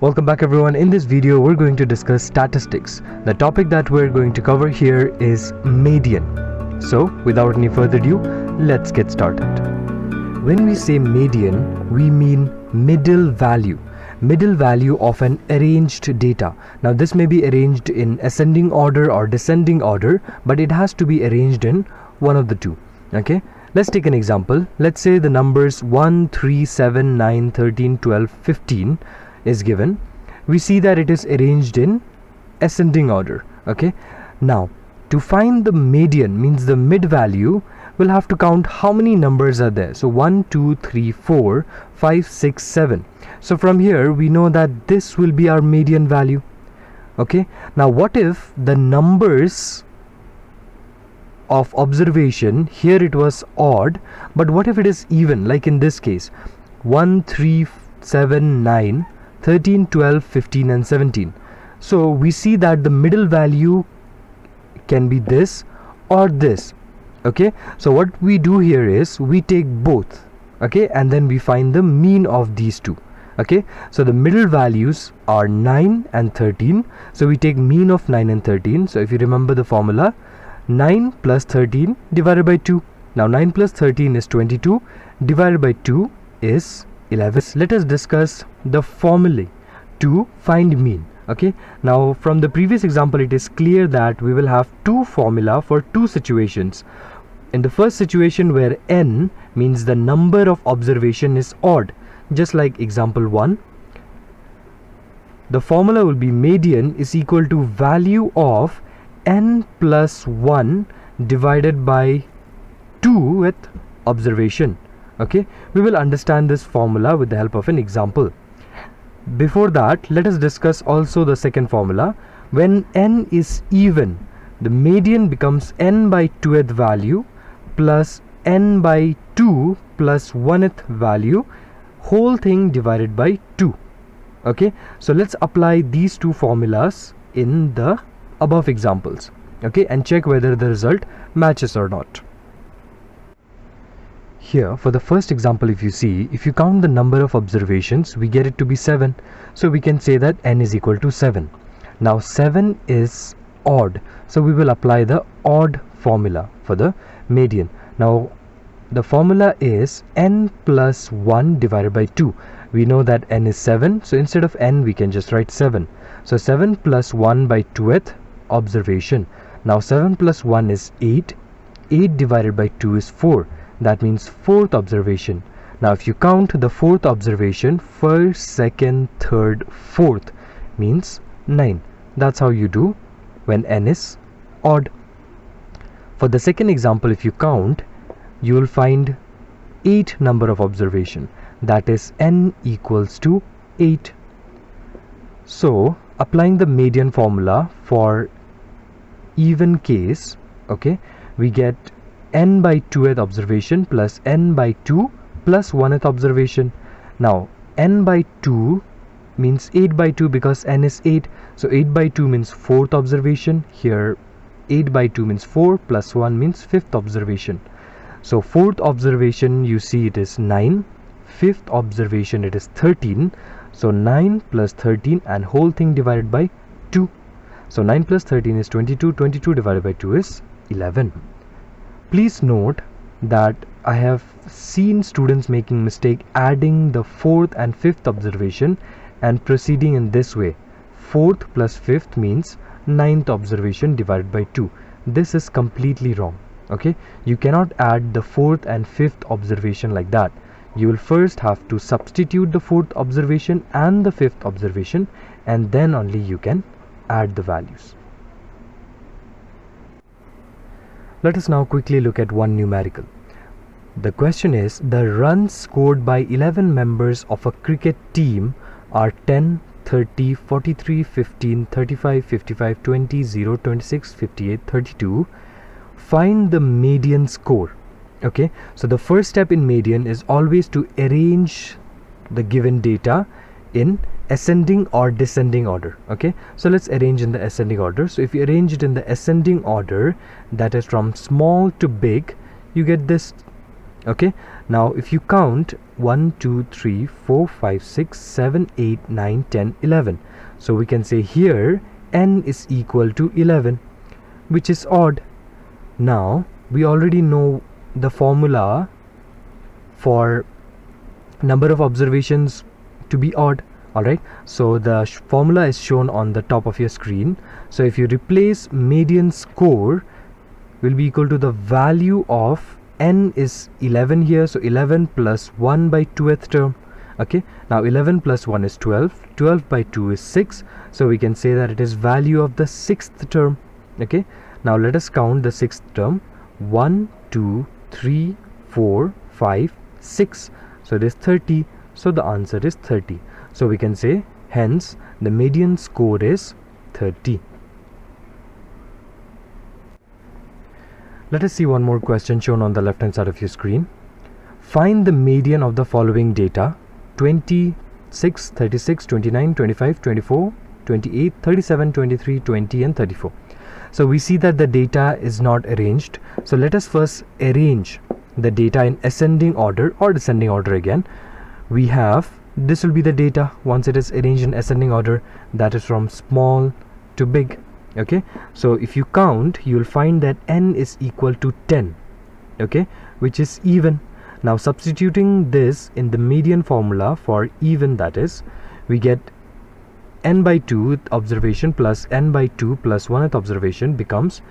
Welcome back everyone. In this video we're going to discuss statistics. The topic that we're going to cover here is median. So without any further ado, let's get started. When we say median, we mean middle value of an arranged data. Now this may be arranged in ascending order or descending order, but it has to be arranged in one of the two. Okay, let's take an example. Let's say the numbers 1, 3, 7, 9, 13, 12, 15 is given. We see that it is arranged in ascending order. Okay, now to find the median, means the mid value, we'll have to count how many numbers are there. So 1, 2, 3, 4, 5, 6, 7. So from here we know that this will be our median value. Okay, now what if the numbers of observation here, it was odd, but what if it is even, like in this case 1, 3, 7, 9, 13, 12, 15 and 17. So we see that the middle value can be this or this. Okay, so what we do here is we take both, okay, and then we find the mean of these two. Okay, so the middle values are 9 and 13, so we take mean of 9 and 13. So if you remember the formula, 9 plus 13 divided by 2. Now 9 plus 13 is 22, divided by 2 is 11. Let us discuss the formulae to find mean. Okay, now from the previous example it is clear that we will have two formula for two situations. In the first situation where n means the number of observation is odd, just like example 1, the formula will be median is equal to value of n plus 1 divided by 2 with observation. Okay, we will understand this formula with the help of an example. Before that, let us discuss also the second formula. When n is even, the median becomes n by 2th value plus n by 2 plus 1th value, whole thing divided by 2. Okay, so let's apply these two formulas in the above examples, okay, and check whether the result matches or not. Here for the first example, if you count the number of observations, we get it to be 7. So we can say that n is equal to 7. Now 7 is odd, so we will apply the odd formula for the median. Now the formula is n plus 1 divided by 2. We know that n is 7, so instead of n we can just write 7. So 7 plus 1 by 2th observation. Now 7 plus 1 is 8. 8 divided by 2 is 4. That means 4th observation. Now if you count the 4th observation, 1st, 2nd, 3rd, 4th means 9. That's how you do when n is odd. For the second example, if you count, you will find 8 number of observation. That is n equals to 8. So applying the median formula for even case, okay, we get n by 2th observation plus n by 2 plus 1th observation. Now n by 2 means 8 by 2 because n is 8. So 8 by 2 means 4th observation. Here 8 by 2 means 4 plus 1 means 5th observation. So 4th observation, you see it is 9. 5th observation, it is 13. So 9 plus 13 and whole thing divided by 2. So 9 plus 13 is 22. 22 divided by 2 is 11. Please note that I have seen students making mistake adding the 4th and 5th observation and proceeding in this way. 4th plus 5th means 9th observation divided by 2. This is completely wrong. Okay, you cannot add the 4th and 5th observation like that. You will first have to substitute the 4th observation and the 5th observation, and then only you can add the values. Let us now quickly look at one numerical. The question is, the runs scored by 11 members of a cricket team are 10, 30, 43, 15, 35, 55, 20, 0, 26, 58, 32. Find the median score. Okay, so the first step in median is always to arrange the given data in ascending or descending order. Okay, so let's arrange in the ascending order. So if you arrange it in the ascending order, that is from small to big, you get this Okay, now if you count 1 2 3 4 5 6 7 8 9 10 11, so we can say here n is equal to 11, which is odd. Now we already know the formula for number of observations to be odd. Alright, so the formula is shown on the top of your screen. So if you replace median score will be equal to the value of n is 11 here, so 11 plus 1 by 2th term. Okay, now 11 plus 1 is 12, 12 by 2 is 6, so we can say that it is value of the 6th term. Okay, now let us count the 6th term. 1 2 3 4 5 6, so it is 30, so the answer is 30. So we can say hence the median score is 30. Let us see one more question shown on the left hand side of your screen. Find the median of the following data: 26, 36, 29, 25, 24, 28, 37, 23, 20 and 34. So we see that the data is not arranged. So let us first arrange the data in ascending order or descending order again. We have, this will be the data once it is arranged in ascending order, that is from small to big. Okay, so if you count, you will find that n is equal to 10, okay, which is even. Now substituting this in the median formula for even, that is, we get n by 2th observation plus n by 2 plus 1th observation becomes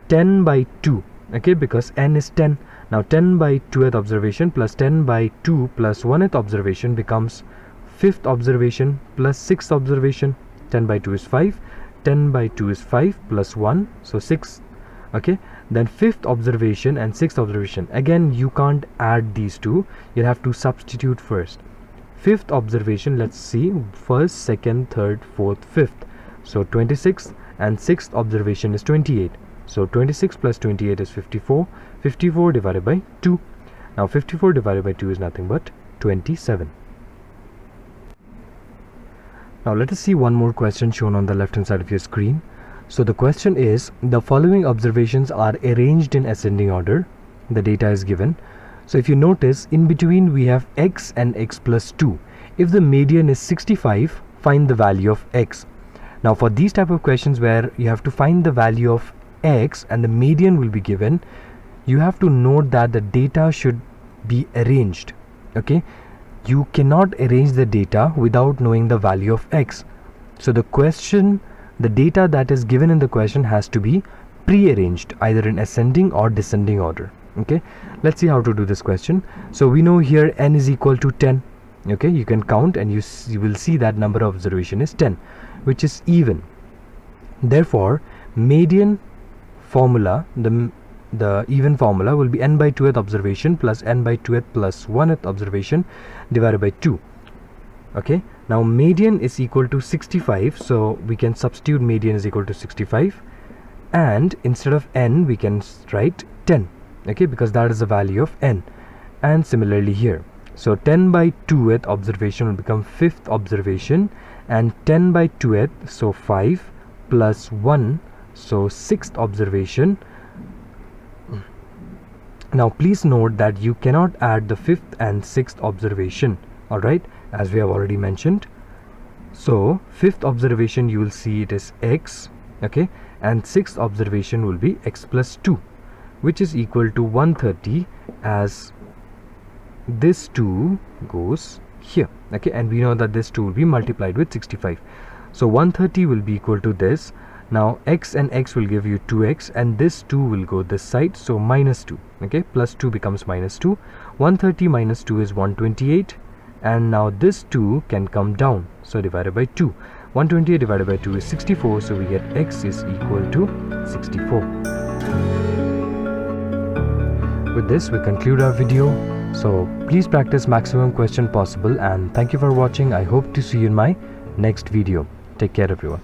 10 by 2, okay, because n is 10. Now 10 by 2th observation plus 10 by 2 plus 1th observation becomes 5th observation plus 6th observation. 10 by 2 is 5, 10 by 2 is 5 plus 1, so 6. Okay, then 5th observation and 6th observation, again you can't add these two, you'll have to substitute first. 5th observation, let's see, 1st, 2nd, 3rd, 4th, 5th, so 26, and 6th observation is 28, so 26 plus 28 is 54, 54 divided by 2. Now 54 divided by 2 is nothing but 27. Now let us see one more question shown on the left hand side of your screen. So the question is, the following observations are arranged in ascending order. The data is given. So if you notice, in between we have x and x plus 2. If the median is 65, find the value of x. Now for these type of questions where you have to find the value of x and the median will be given, you have to note that the data should be arranged. Okay, you cannot arrange the data without knowing the value of x. So the question, the data that is given in the question has to be pre-arranged either in ascending or descending order. Okay, let's see how to do this question. So we know here n is equal to 10. Okay, you can count and you will see that number of observation is 10, which is even. Therefore median formula, the even formula will be n by 2th observation plus n by 2th plus 1th observation divided by 2. Okay, now median is equal to 65, so we can substitute median is equal to 65, and instead of n we can write 10, okay, because that is the value of n. And similarly here, so 10 by 2th observation will become 5th observation, and 10 by 2th, so 5 plus 1, so 6th observation. Now please note that you cannot add the 5th and 6th observation, alright, as we have already mentioned. So 5th observation you will see it is x, okay, and 6th observation will be x plus 2, which is equal to 130, as this 2 goes here, okay, and we know that this 2 will be multiplied with 65, so 130 will be equal to this. Now x and x will give you 2x, and this 2 will go this side, so minus 2, okay, plus 2 becomes minus 2. 130 minus 2 is 128, and now this 2 can come down, so divided by 2. 128 divided by 2 is 64, so we get x is equal to 64. With this we conclude our video. So please practice maximum question possible, and thank you for watching. I hope to see you in my next video. Take care everyone.